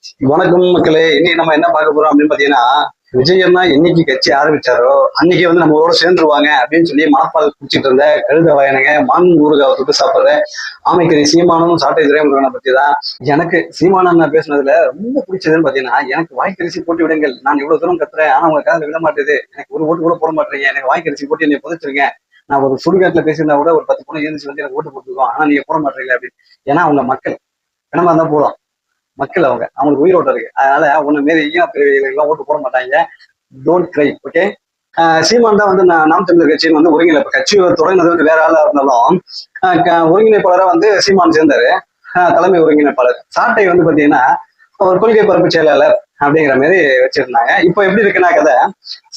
வணக்கம் மக்களே. இன்னைக்கு நம்ம என்ன பார்க்க போறோம் அப்படின்னு பாத்தீங்கன்னா, விஜயன்னா என்னைக்கு கட்சி ஆரம்பிச்சாரோ அன்னைக்கு வந்து நம்மளோட சேர்ந்துருவாங்க அப்படின்னு சொல்லி மனப்பால் குடிச்சிட்டு இருந்த கழுத வயனுங்க மான் ஊறுகாவை தொட்டு சாப்பிடுற ஆமைக்கறி சீமானும் சாட்டை துறைமுருகனை பத்தி தான். எனக்கு சீமானன் நான் பேசுனதுல ரொம்ப பிடிச்சதுன்னு பாத்தீங்கன்னா, எனக்கு வாய்க்கரிசி போட்டு விடுங்கள், நான் இவ்வளவு தூரம் கத்துறேன் ஆனா உங்க காதுல விட மாட்டேது, எனக்கு ஒரு ஓட்டு கூட போட மாட்டீங்க, எனக்கு வாய்க்கரிசி போட்டு என்னை புதைச்சிருங்க, நான் ஒரு சுடுகாட்டுல பேசியிருந்தா கூட ஒரு 10 பொண்ணு எழுந்துச்சு வந்து எனக்கு ஓட்டு போட்டுருக்கோம் ஆனா நீங்க போட மாட்டீங்க அப்படின்னு. ஏன்னா அவங்க மக்கள் என்னமா தான் போடும், மக்கள் அவங்களுக்கு உயிரோட்டம் இருக்கு. அதனால உன்ன மாரி எல்லாம் ஓட்டு போட மாட்டாங்க. Don't cry. ஓகே. சீமான் தான் வந்து நாம் தமிழர் கட்சியின் வந்து ஒருங்கிணைப்பு கட்சி தொடங்கினது வந்து வேற ஆளா இருந்தாலும் ஒருங்கிணைப்பாளராக வந்து சீமான் சேர்ந்தாரு. தலைமை ஒருங்கிணைப்பாளர் சாட்டை வந்து பாத்தீங்கன்னா ஒரு கொள்கை பரப்பு செயலாளர் அப்படிங்கிற மாதிரி வச்சிருந்தாங்க. இப்போ எப்படி இருக்குன்னா கதை,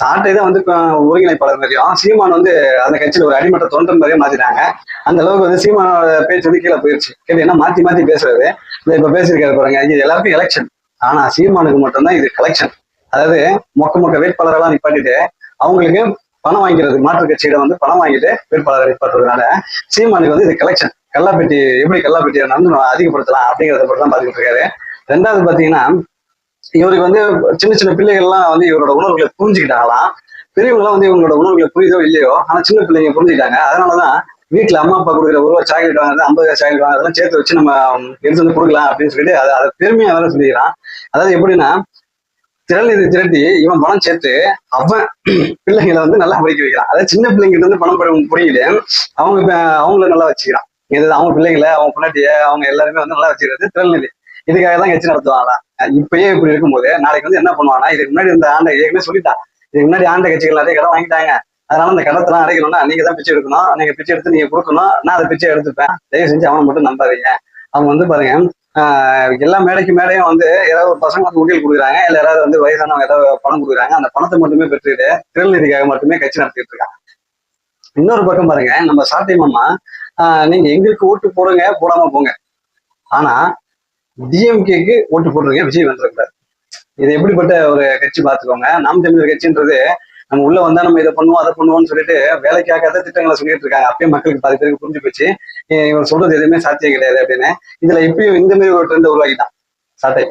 சாட்டை தான் வந்து ஒருங்கிணைப்பாளர் மாதிரியும் சீமான் வந்து அந்த கட்சியில ஒரு அடிமட்ட தொண்டர் மாதிரியும் மாத்திட்டாங்க. அந்த அளவுக்கு வந்து சீமானோட பேச்சு வந்து கீழே போயிடுச்சு. கேட்டீங்கன்னா மாத்தி மாத்தி பேசுறது. இப்ப பேசியிருக்காரு பாருங்க, இது எல்லாருக்கும் எலெக்ஷன், ஆனா சீமானுக்கு மட்டும்தான் இது கலெக்ஷன். அதாவது மொக்க வேட்பாளரெல்லாம் நிப்பாட்டிட்டு அவங்களுக்கு பணம் வாங்கிக்கிறது, மாற்று கட்சியிட வந்து பணம் வாங்கிட்டு வேட்பாளரை நிப்பாட்டுறதுனால சீமானுக்கு வந்து இது கலெக்ஷன். கல்லாப்பெட்டி எப்படி கல்லாப்பெட்டியை வந்து அதிகப்படுத்தலாம் அப்படிங்கிறத மட்டும் தான் பார்த்துக்கிட்டு இருக்காரு. ரெண்டாவது பாத்தீங்கன்னா, இவருக்கு வந்து சின்ன சின்ன பிள்ளைகள்லாம் வந்து இவரோட உணர்வுகளை புரிஞ்சுக்கிட்டாங்களாம். பெரியவங்களாம் வந்து இவங்களோட உணர்வுகளை புரியுதோ இல்லையோ, ஆனா சின்ன பிள்ளைங்க புரிஞ்சுக்கிட்டாங்க. அதனாலதான் வீட்டுல அம்மா அப்பா கொடுக்குற ஒரு ரூபா சாக்லேட் வாங்குறது, 50 சாக்லேட் வாங்குறதெல்லாம் சேர்த்து வச்சு நம்ம எடுத்து வந்து கொடுக்கலாம் அப்படின்னு சொல்லிட்டு அதை பெருமையா வேற சொல்லிக்கிறான். அதாவது எப்படின்னா, திரள்நிதி திரட்டி இவன் பணம் சேர்த்து அவன் பிள்ளைங்களை வந்து நல்லா படிக்க வைக்கிறான். அதாவது சின்ன பிள்ளைங்கிட்ட இருந்து பணம் புரியல, அவங்கள நல்லா வச்சுக்கிறான். இது அவங்க பிள்ளைங்களை, அவங்க பொண்டாட்டிய, அவங்க எல்லாருமே வந்து நல்லா வச்சுக்கிறது திரள்நிதி. இதுக்காக தான் கட்சி நடத்துவாங்களா. இப்பயே இப்படி இருக்கும்போது நாளைக்கு வந்து என்ன பண்ணுவானா, இதுக்கு முன்னாடி இந்த ஆண்டை ஏற்கனவே சொல்லிட்டான், இதுக்கு முன்னாடி ஆண்ட கட்சிகள் நிறைய கடன் வாங்கிட்டாங்க, அதனால அந்த கடத்தெல்லாம் அடைக்கணும்னா நீங்க தான் பிச்சை எடுக்கணும், நீங்க பிச்சை எடுத்து நீங்க கொடுக்கணும், நான் அதை பிச்சை எடுத்துப்பேன், தயவு செஞ்சு அவனை மட்டும் நம்பாதீங்க. அவங்க வந்து பாருங்க, எல்லா மேடைக்கு மேடையும் வந்து ஏதாவது ஒரு பசங்க வந்து உண்டியல் கொடுக்குறாங்க, இல்ல யாராவது வந்து வயசானவங்க ஏதாவது பணம் கொடுக்குறாங்க, அந்த பணத்தை மட்டுமே பெற்றுட்டு திரள்நிதிக்காக மட்டுமே கட்சி நடத்திட்டு இருக்காங்க. இன்னொரு பக்கம் பாருங்க, நம்ம சாட்டை மாமா நீங்க எங்களுக்கு ஓட்டு போடுங்க, போடாம போங்க, ஆனா டிஎம்கேக்கு ஓட்டு போட்டுருங்க, விஜய் வந்துருக்காரு. இது எப்படிப்பட்ட ஒரு கட்சி பார்த்துக்கோங்க. நாம் தமிழர் கட்சின்றது நம்ம உள்ள வந்தா நம்ம இதை பண்ணுவோம் அதை பண்ணுவோம்னு சொல்லிட்டு வேலைக்காகாத திட்டங்களை சொல்லிட்டு இருக்காங்க. அப்பயே மக்களுக்கு பாதி பேருக்கு புரிஞ்சு போச்சு இவன் சொல்றது எதுவுமே சாத்தியம் கிடையாது அப்படின்னு. இதுல இப்பயும் இந்த மாதிரி ஒரு ட்ரெண்ட் உருவாக்கிட்டான் சாட்டை.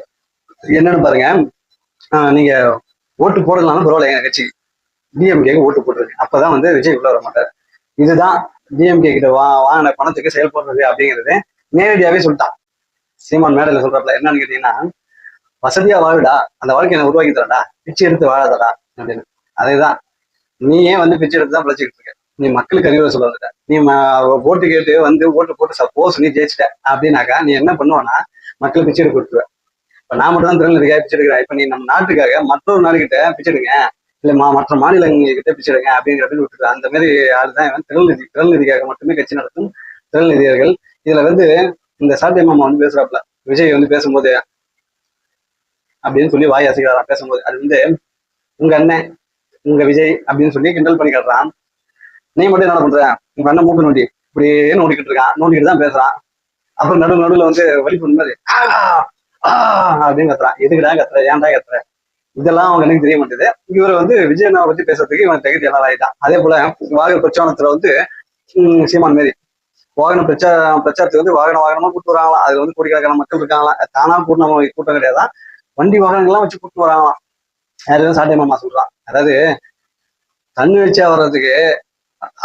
என்னன்னு பாருங்க, நீங்க ஓட்டு போடலாம் பரவாயில்ல, எங்க கட்சி டிஎம்கேக்கு ஓட்டு போட்டுருக்கு, அப்பதான் வந்து விஜய் உள்ள வர மாட்டார். இதுதான் டிஎம்கே கிட்ட வாங்கின பணத்துக்கு செயல்படுறது அப்படிங்கிறது நேரடியாவே சொல்லிட்டான் சீமான் மேடையில. சொல்றாப்ல என்னன்னு கேட்டீங்கன்னா, வசதியா வாழுடா, அந்த வாழ்க்கையை நான் உருவாக்கி தரடா, பிச்சை எடுத்து வாழாதடா அப்படின்னு. அதேதான் நீ ஏன் வந்து பிச்சை எடுத்து தான் பிழைச்சிக்கிட்டு இருக்க, நீ மக்களுக்கு அறிவுரை சொல்ல வந்துட்ட, நீ ஓட்டு கேட்டு வந்து ஓட்டு போட்டு சப்போஸ் நீ ஜெயிச்சிட்ட அப்படின்னாக்கா நீ என்ன பண்ணுவேன்னா மக்கள் பிச்சை எடுக்க கொடுத்துருவேன். இப்ப நான் மட்டும் தான் திறனுக்காக பிச்சை எடுக்கிறேன், இப்ப நீ நம்ம நாட்டுக்காக மற்றொரு நாடுகிட்ட பிச்சை எடுங்க, இல்ல மற்ற மாநிலங்கள்கிட்ட பிச்சை எடுங்க அப்படிங்கிற அப்படின்னு விட்டுருக்க. அந்த மாதிரி ஆளுதான் இவன் திறல்நிதிக்காக மட்டுமே கட்சி நடத்தும் திறல்நிதியர்கள். இதுல வந்து இந்த சாத்திய மாமா வந்து பேசுறாப்ல, விஜய் வந்து பேசும்போது அப்படின்னு சொல்லி வாய் அசைக்கிறாராம் பேசும்போது. அது வந்து உங்க அண்ணன் உங்க விஜய் அப்படின்னு சொல்லி கிண்டல் பண்ணி காட்டுறான். நீ மட்டும் என்ன பண்ற, உங்க அண்ணன் மூக்கு நோண்டி இப்படியே நோண்டிக்கிட்டு இருக்கான், நோண்டிக்கிட்டு தான் பேசுறான். அப்புறம் நடுவுல வந்து வலிப்பு மாதிரி அப்படின்னு கத்துறான். எதுக்குடா கத்துற, ஏன்டா கத்துற, இதெல்லாம் அவங்க எனக்கு தெரிய மாட்டேது. இவரை வந்து விஜய் அண்ணாவை பத்தி பேசுறதுக்கு இவன் தகுதி எல்லாம் ஆயிட்டான். அதே போல வாகன பிரச்சாரத்துல வந்து சீமான் மாரி வாகன பிரச்சாரத்துக்கு வந்து வாகனமா கூட்டு வராங்களாம். அதுல வந்து கோடிக்கணக்கான மக்கள் இருக்காங்களாம், தானா கூட்டம் கிடையாதான், வண்டி வாகனங்கள்லாம் வச்சு கூட்டு வராங்களாம். யாரும் சாட்டை மாமா சொல்றான். அதாவது தண்ணி வச்சா வர்றதுக்கு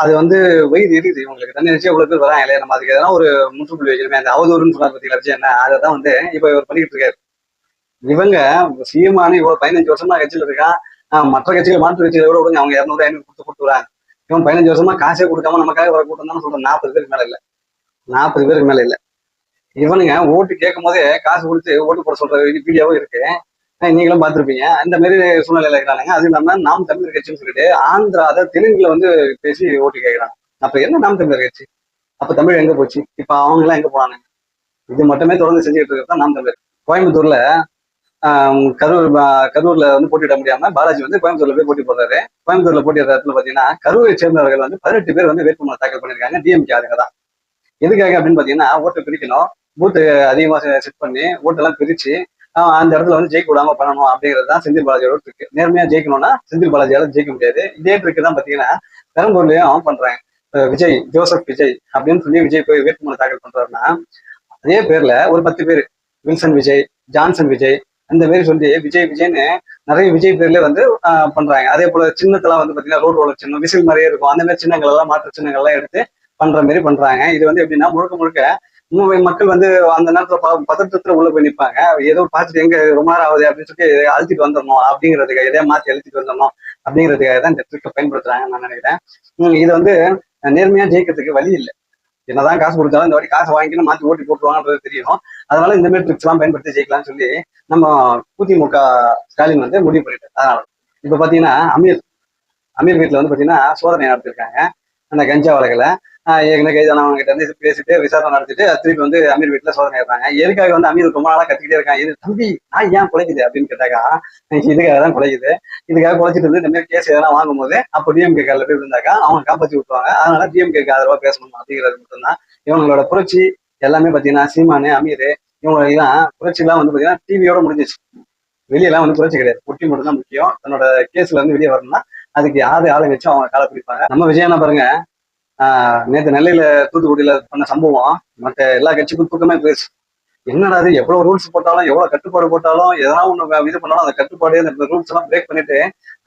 அது வந்து வயிறு எரியுது, இவங்களுக்கு தண்ணி வச்சு எவ்வளவு பேர் வராங்க இல்லையா, நம்ம அதுக்கு எதனா ஒரு முற்றுப்புள்ளி வைக்கணுமே. அந்த அவதூறுன்னு சொன்னா பத்தி என்ன, அதை தான் வந்து இப்ப இவர் பண்ணிட்டு இருக்காரு. இவங்க சீமானு இவ்வளவு 15 வருஷமா கட்சியில இருக்கான். மற்ற கட்சிகள் மாற்று கட்சிகளை விட விடுங்க, அவங்க 200 500 கொடுத்து வராங்க. இவன் 15 வருஷமா காசே கொடுக்காம நமக்காக வர கூட்டம் தான் சொல்றேன். 40 பேருக்கு மேல இல்ல, 40 பேருக்கு மேல இல்ல. இவனுங்க ஓட்டு கேட்கும் போதே காசு கொடுத்து ஓட்டு போட சொல்ற வீடியோவும் இருக்கு, நீங்களும் பார்த்துருப்பீங்க. அந்த மாதிரி சூழ்நிலையில இருக்கிறாங்க. அது இல்லாம நாம் தமிழர் கட்சின்னு சொல்லிட்டு ஆந்திரா அதாவது தெலுங்குல வந்து பேசி ஓட்டு கேட்கிறாங்க. அப்ப என்ன நாம் தமிழர் கட்சி, அப்ப தமிழ் எங்க போச்சு, இப்ப அவங்க எல்லாம் எங்க போனாங்க. இது மட்டுமே தொடர்ந்து செஞ்சுட்டு இருக்கிறது தான் நாம் தமிழர். கோயம்புத்தூர்ல கரூர்ல வந்து போட்டியிட முடியாம பாலாஜி வந்து கோயம்புத்தூர்ல போய் போட்டி போடுறாரு. கோயம்புத்தூர்ல போட்டியிட இடத்துல பாத்தீங்கன்னா கரூரை சேர்ந்தவர்கள் வந்து 18 பேர் வந்து வேட்புமனு தாக்கல் பண்ணிருக்காங்க, டிஎம்கே ஆளுங்க தான். எதுக்காக அப்படின்னு பாத்தீங்கன்னா, ஓட்டு பிரிக்கணும், பூத்து அதிகமா செட் பண்ணி ஓட்டெல்லாம் பிரிச்சு அந்த இடத்துல வந்து ஜெயிக்க விடாம பண்ணணும் அப்படிங்கிறது தான் செந்தில் பாலாஜியோட ட்ரிக். நேர்மையா ஜெயிக்கணும்னா செந்தில் பாலாஜியால ஜெயிக்க முடியாது. இதே ட்ரிக் தான் பாத்தீங்கன்னா பெரம்பூர்லயும் அவன் பண்றாங்க. விஜய் ஜோசப் விஜய் அப்படின்னு சொல்லி விஜய் போய் வேட்புமனு தாக்கல் பண்றாருன்னா, அதே பேர்ல ஒரு 10 பேர், வில்சன் விஜய், ஜான்சன் விஜய், அந்த மாதிரி சொல்லி விஜய் விஜய்னு நிறைய விஜய் பேர்ல வந்து பண்றாங்க. அதே போல சின்னத்தெல்லாம் வந்து பாத்தீங்கன்னா ரோட் ரோலர் சின்னம் விசில் மாதிரியே இருக்கும். அந்த மாதிரி சின்னங்கள் எல்லாம் மாற்று சின்னங்கள் எல்லாம் எடுத்து பண்ற மாதிரி பண்றாங்க. இது வந்து எப்படின்னா முழுக்க முழுக்க மக்கள் வந்து அந்த நேரத்துல பதற்றத்துல உள்ள போய் நிற்பாங்க. ஏதோ பார்த்துட்டு எங்க ரொம்ப நேரம் ஆகுது அப்படின்னு சொல்லி அழுத்திட்டு வந்துடணும் அப்படிங்கிறதுக்காக எதையா மாத்தி அழுத்திட்டு வந்துடணும் அப்படிங்கிறதுக்காக தான் இந்த ட்ரிக்கை பயன்படுத்துறாங்கன்னு நான் நினைக்கிறேன். இது வந்து நேர்மையா ஜெயிக்கிறதுக்கு வழி இல்லை. என்னதான் காசு கொடுத்தாலும் இந்த வாட்டி காசு வாங்கிக்கணும் மாத்தி ஓட்டி போட்டுருவாங்கன்றது தெரியும். அதனால இந்த மாதிரி ட்ரிக்ஸ் எல்லாம் பயன்படுத்தி ஜெயிக்கலாம்னு சொல்லி நம்ம அதிமுக ஸ்டாலின் வந்து முடிவு பண்ணிட்டாரு. அதனால இப்ப பாத்தீங்கன்னா அமீர் வீட்டுல வந்து பாத்தீங்கன்னா சோதனை நடத்திருக்காங்க. அந்த கஞ்சா வழக்குல ஏற்கனவே கைதானவங்க கிட்ட இருந்து பேசிட்டு விசாரணை நடத்திட்டு திருப்பி வந்து அமீர் வீட்டுல சோதனை இருக்காங்க. எதுக்காக வந்து அமீர் ரொம்ப நாளா கத்திக்கிட்டே இருக்கான், இது தம்பி நான் ஏன் குலைக்குது அப்படின்னு கேட்டாக்கா இதுக்காக தான் குலைக்குது. இதுக்காக குலைச்சிட்டு வந்து இந்த மாதிரி கேஸ் எதனா வாங்கும் போது அப்போ டிஎம்கே கால போய் இருந்தாக்கா அவங்க காப்பாற்றி விட்டுருவாங்க. அதனால டிஎம்கேக்கு ஆதரவா பேசணும் அப்படிங்கிறது மட்டும்தான் இவங்களோட புரட்சி. எல்லாமே பாத்தீங்கன்னா சீமானு அமீர் இவங்களெல்லாம் புரட்சி எல்லாம் வந்து பாத்தீங்கன்னா டிவியோட முடிஞ்சிச்சு. வெளியெல்லாம் வந்து புரட்சி கிடையாது, ஒட்டி மட்டும் தான் முக்கியம். தன்னோட கேஸ்ல இருந்து வெளியே வரணும்னா அதுக்கு ஆளை வச்சு அவங்க காலை பிடிப்பாங்க. நம்ம விஜயனா பாருங்க, நேற்று நெல்லையில தூத்துக்குடியில பண்ண சம்பவம் மற்ற எல்லா கட்சிக்கும் தூக்கமே போயிடுச்சு. என்னடா அது எவ்வளவு ரூல்ஸ் போட்டாலும் எவ்வளவு கட்டுப்பாடு போட்டாலும் எதனா ஒண்ணு இது பண்ணாலும் அந்த கட்டுப்பாடு அந்த ரூல்ஸ் எல்லாம் பிரேக் பண்ணிட்டு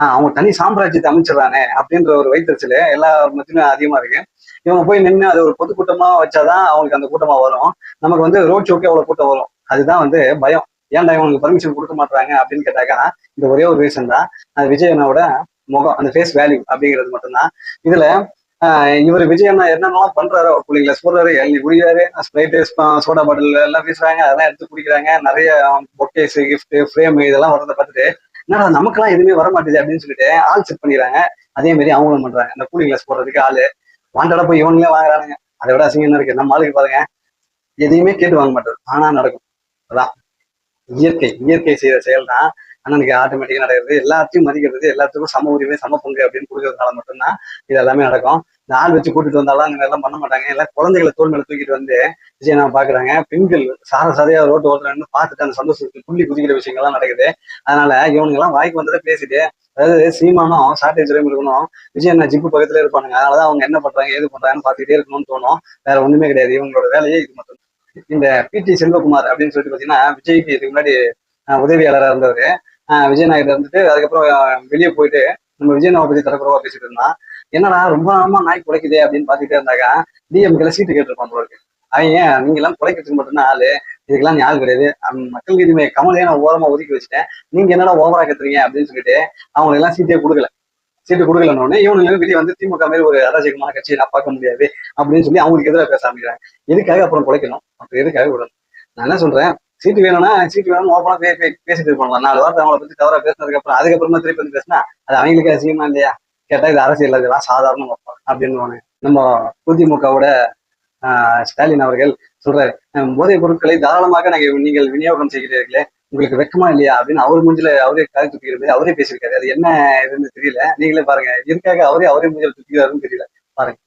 அவங்க தனி சாம்ராஜ்யத்தை அமைச்சிடறானே அப்படின்ற ஒரு வைத்தறிச்சல் எல்லா மத்தியும் அதிகமா இருக்கு. இவங்க போய் நின்று அது ஒரு பொதுக்கூட்டமா வச்சாதான் அவங்களுக்கு அந்த கூட்டமா வரும். நமக்கு வந்து ரோட் ஷோக்கு எவ்வளவு கூட்டம் வரும், அதுதான் வந்து பயம். ஏன்டா இவங்களுக்கு பர்மிஷன் கொடுக்க மாட்டாங்க அப்படின்னு கேட்டாக்கா இந்த ஒரே ஒரு ரீசன் தான், அது விஜயனோட முகம், அந்த ஃபேஸ் வேல்யூ அப்படிங்கிறது மட்டும்தான். இதுல இவர் விஜய் அண்ணா என்னென்னலாம் பண்றாரு, பிள்ளைங்களை சொல்றாரு, எழுதி குடிக்கிறாரு, ஸ்ப்ரைட்டு சோடா பாட்டில் எல்லாம் வீசுறாங்க, அதெல்லாம் எடுத்து குடிக்கிறாங்க, நிறைய பொக்கேஸ் கிஃப்ட் ஃப்ரேம் இதெல்லாம் வரதை பார்த்துட்டு என்னடா நமக்கெல்லாம் எதுவுமே வர மாட்டேது அப்படின்னு சொல்லிட்டு ஆள் செட் பண்ணிடுறாங்க. அதே மாதிரி அவங்களும் பண்றாங்க. இந்த கூலிங் கிளாஸ் போடுறதுக்கு ஆளு வாண்டடா போய் இவங்களே வாங்குறானுங்க. அதை விட அசிங்கம் இருக்கு. நம்ம ஆளுக்கு பாருங்க எதையுமே கேட்டு வாங்க மாட்டாரு, ஆனா நடக்கும். அதான் இயற்கை செய்யற செயல் தான் அண்ணனுக்கு ஆட்டோமேட்டிக்கா நடக்கிறது. எல்லாத்தையும் மதிக்கிறது, எல்லாத்துக்கும் சம உரிமை சம பங்கு அப்படின்னு கொடுக்கறதுனால மட்டும்தான் இது எல்லாமே நடக்கும். இந்த ஆள் வச்சு கூட்டிட்டு வந்தாலும் அந்த மாதிரிலாம் பண்ண மாட்டாங்க. எல்லாம் குழந்தைகளை தோல் மேல தூக்கிட்டு வந்து விஜய் நான் பாக்குறாங்க. பெண்கள் சாதையா ரோட்டு ஓட்டுறாங்கன்னு பார்த்துட்டு அந்த சந்தோஷத்துக்கு புள்ளி குதிக்கிற விஷயங்கள்லாம் நடக்குது. அதனால இவனுங்க எல்லாம் வாய்க்கு வந்ததை பேசிட்டு, அதாவது சீமானும் சாட்டை துறையும் இருக்கணும், விஜய் அண்ணா ஜிப்பு பக்கத்துல இருப்பானுங்க. அதனாலதான் அவங்க என்ன பண்றாங்க ஏது பண்றாங்கன்னு பார்த்துக்கிட்டே இருக்கணும்னு தோணும். வேற ஒண்ணுமே கிடையாது. இவங்களோட வேலையே இது மட்டும். இந்த பிடி செல்வகுமார் அப்படின்னு சொல்லிட்டு பாத்தீங்கன்னா விஜய்க்கு இதுக்கு முன்னாடி உதவியாளராக இருந்தவர். விஜய் நாயகர் இருந்துட்டு அதுக்கப்புறம் வெளியே போயிட்டு நம்ம விஜய் நாவை பத்தி தரக்குறவா பேசிட்டு இருந்தான். என்னடா ரொம்ப நாளமா நாய் குலைக்குதே அப்படின்னு பாத்துக்கிட்டே இருந்தாக்கா டிஎம்கேல சீட்டு கேட்டிருப்பான் போல இருக்கு. ஏன் நீங்க எல்லாம் குலைக்கிறதுக்கு மட்டும்தான் ஆளு, இதுக்கெல்லாம் நீ ஆள் கிடையாது, மக்கள் நீதிமை கமலையே நான் ஓரமா ஒதுக்கி வச்சுட்டேன், நீங்க என்னடா ஓவரா கத்துறீங்க அப்படின்னு சொல்லிட்டு அவங்க எல்லாம் சீட்டே கொடுக்கல. சீட்டு கொடுக்கலன்னு இவனுங்க வெளியே வந்து திமுக மாதிரி ஒரு அராஜகமான கட்சியை நான் பார்க்க முடியாது அப்படின்னு சொல்லி அவங்களுக்கு எதிராக பேச ஆரம்பிக்கிறாங்க. எதுக்காக அப்புறம் குலைக்கணும், அப்புறம் எதுக்காக விடணும்? நான் என்ன சொல்றேன், சீட்டு வேணும்னா சீட்டு வேணும் ஓப்பனா பேசிட்டு இருப்பாங்க. 4 வாரத்தை அவங்கள பத்தி தவறா பேசினதுக்கு அப்புறம் அதுக்கப்புறமா திருப்பி வந்து பேசினா அது அவங்களுக்கு அசிங்கமா இல்லையா? கேட்டா இது அரசியல் இதெல்லாம் சாதாரண அப்படின்னு நம்ம அதிமுகவோட ஸ்டாலின் அவர்கள் சொல்றாரு, போதைப் பொருட்களை தாராளமாக நீங்கள் விநியோகம் செய்கிறீர்களே, உங்களுக்கு வெக்கமா இல்லையா அப்படின்னு அவர் மூஞ்சில அவரே காய் தூக்கிறது அவரே பேசியிருக்காரு. அது என்ன இதுன்னு தெரியல, நீங்களே பாருங்க. எதுக்காக அவரே மூஞ்சில தூக்கிறாருன்னு தெரியல, பாருங்க.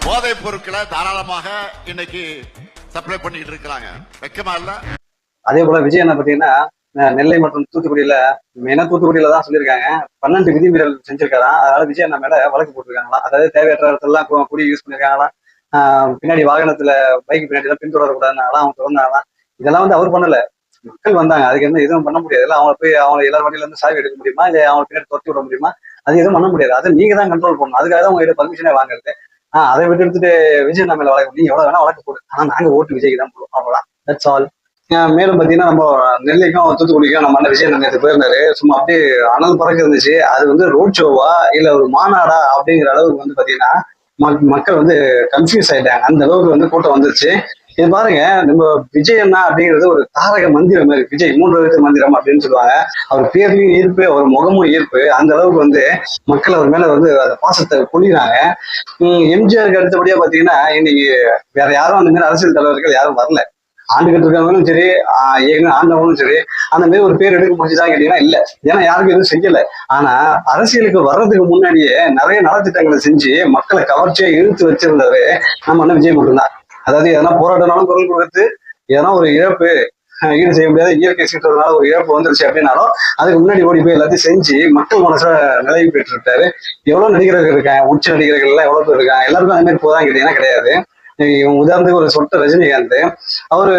போதைப் பொருட்களை தாராளமாக இன்னைக்கு சப்ளை பண்ணிட்டு இருக்காங்க, வெக்கமா இல்ல? அதே போல விஜய் என்ன பாத்தீங்கன்னா நெல்லை மற்றும் தூத்துக்குடியில மெயினா தூத்துக்குடியில தான் சொல்லியிருக்காங்க 12 விதிமீறல் செஞ்சிருக்காராம். அதனால விஜய் அண்ணா மேல வழக்கு போட்டிருக்காங்களா. அதாவது தேவையற்ற இடத்துலாம் குடி யூஸ் பண்ணிருக்காங்களா, பின்னாடி வாகனத்துல பைக் பின்னாடி எல்லாம் பின்தொடரக்கூடாதுனால அவங்க திறந்தாங்களாம். இதெல்லாம் வந்து அவர் பண்ணல, மக்கள் வந்தாங்க. அதுக்கு என்ன எதுவும் பண்ண முடியாது. அவங்க போய் அவங்க எல்லாரும் வண்டியில இருந்து சாவி எடுக்க முடியுமா, இல்ல அவங்க பின்னாடி துரத்தி விட முடியுமா? அது எதுவும் பண்ண முடியாது. அதை நீங்க தான் கண்ட்ரோல் பண்ணணும். அதுக்காக தான் உங்ககிட்ட பர்மிஷனே வாங்குறது. அதை விட்டு எடுத்துட்டு விஜய் நம்ம வழக்கு நீங்க எவ்வளவு வேணா வழக்கு போடு, ஆனா நாங்க ஓட்டு விஜய்க்கு தான் போடுவோம், அவ்வளவுதான். That's all. மேலும் பாத்தீங்கன்னா நம்ம நெல்லைக்கும் தூத்துக்குடிக்கும் நம்ம அண்ணன் விஜய் நேற்று போயிருந்தாரு. சும்மா அப்படியே அனல் பறக்க இருந்துச்சு. அது வந்து ரோட் ஷோவா இல்ல ஒரு மாநாடா அப்படிங்கிற அளவுக்கு வந்து பாத்தீங்கன்னா மக்கள் வந்து கன்ஃபியூஸ் ஆயிட்டாங்க. அந்த அளவுக்கு வந்து கூட்டம் வந்துருச்சு. இது பாருங்க, நம்ம விஜய் அண்ணா அப்படிங்கிறது ஒரு தாரக மந்திரம் மாதிரி. விஜய் 3 எழுத்து மந்திரம் அப்படின்னு சொல்லுவாங்க. அவர் பேர்லயும் ஈர்ப்பு, அவர் முகமும் ஈர்ப்பு. அந்த அளவுக்கு வந்து மக்கள் அவர் மேல வந்து அந்த பாசத்தை பொழிறாங்க. எம்ஜிஆருக்கு அடுத்தபடியா பாத்தீங்கன்னா இன்னைக்கு வேற யாரும் அந்த மாதிரி அரசியல் தலைவர்கள் யாரும் வரல. ஆண்டுகிட்டு இருக்கவங்களும் சரி, ஆண்டவங்களும் சரி அந்த மாதிரி ஒரு பேர் எடுக்க முடிச்சுதான் கேட்டீங்கன்னா இல்ல. ஏன்னா யாருக்கும் எதுவும் செய்யல. ஆனா அரசியலுக்கு வர்றதுக்கு முன்னாடியே நிறைய நலத்திட்டங்களை செஞ்சு மக்களை கவர்ச்சியா இழுத்து வச்சிருந்தது நம்ம அண்ணன் விஜய் மட்டும்தான். அதாவது எதனா போராட்டனாலும் குரல் கொடுத்து, எதனா ஒரு இழப்பு ஈடு செய்ய முடியாத இயற்கை சீற்றதுனால ஒரு இழப்பு வந்துருச்சு அப்படின்னாலும் அதுக்கு முன்னாடி ஓடி போய் எல்லாத்தையும் செஞ்சு மக்கள் மனசுல நிலைவு பெற்று விட்டாரு. எவ்வளவு நடிகர்கள் இருக்காங்க, உச்ச நடிகர்கள் எல்லாம் எவ்வளவு பேர் இருக்காங்க, எல்லாருக்கும் அந்த மாதிரி போதான் கேட்டீங்கன்னா கிடையாது. உதாரணத்துக்கு ஒரு சொட்ட ரஜினிகாந்த், அவரு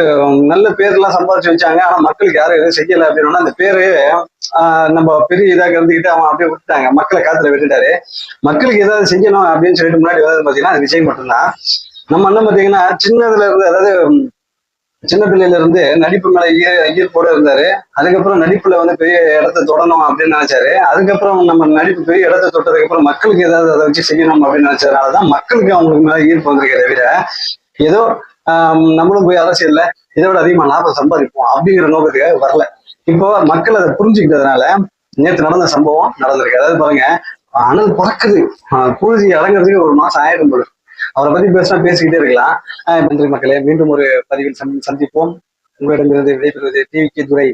நல்ல பேர்லாம் சம்பாதிச்சு வச்சாங்க. ஆனா மக்களுக்கு யாரும் எதுவும் செய்யல அப்படின்னா அந்த பேரு நம்ம பெரிய இதா கருந்துக்கிட்டு அவன் அப்படியே விட்டுட்டாங்க, மக்களை காத்துல விட்டுட்டாரு. மக்களுக்கு ஏதாவது செய்யணும் அப்படின்னு சொல்லிட்டு முன்னாடி வந்து பாத்தீங்கன்னா அது விஜய் மட்டும்தான். நம்ம அண்ணன் பாத்தீங்கன்னா சின்னதுல இருந்து, அதாவது சின்ன பிள்ளையில இருந்து நடிப்பு மேல ஈர்ப்போட இருந்தாரு. அதுக்கப்புறம் நடிப்புல வந்து பெரிய இடத்த தொடணும் அப்படின்னு நினைச்சாரு. அதுக்கப்புறம் நம்ம நடிப்பு பெரிய இடத்த தொட்டதுக்கு அப்புறம் மக்களுக்கு ஏதாவது அதை வச்சு செய்யணும் அப்படின்னு நினைச்சதுனாலதான் மக்களுக்கு அவங்களுக்கு மேல ஈர்ப்பு வந்திருக்கே தவிர ஏதோ நம்மளும் போய் அரசியல்ல இதை விட அதிகமா லாபம் சம்பாதிப்போம் அப்படிங்கிற நோக்கத்துக்காக வரல. இப்போ மக்கள் அதை புரிஞ்சுக்கிட்டதுனால நேற்று நடந்த சம்பவம் நடந்திருக்கு. அதாவது பாருங்க, அனல் பறக்குது, புழுதி அடங்குறதுக்கு ஒரு மாசம் ஆயிடும் போது. அவரை பத்தி பேசினா பேசிக்கிட்டே இருக்கலாம். நன்றி மக்களே, மீண்டும் ஒரு பதிவில் சந்திப்போம். உங்களிடமிருந்து விடைபெறுவது டிவி.கே. துரை.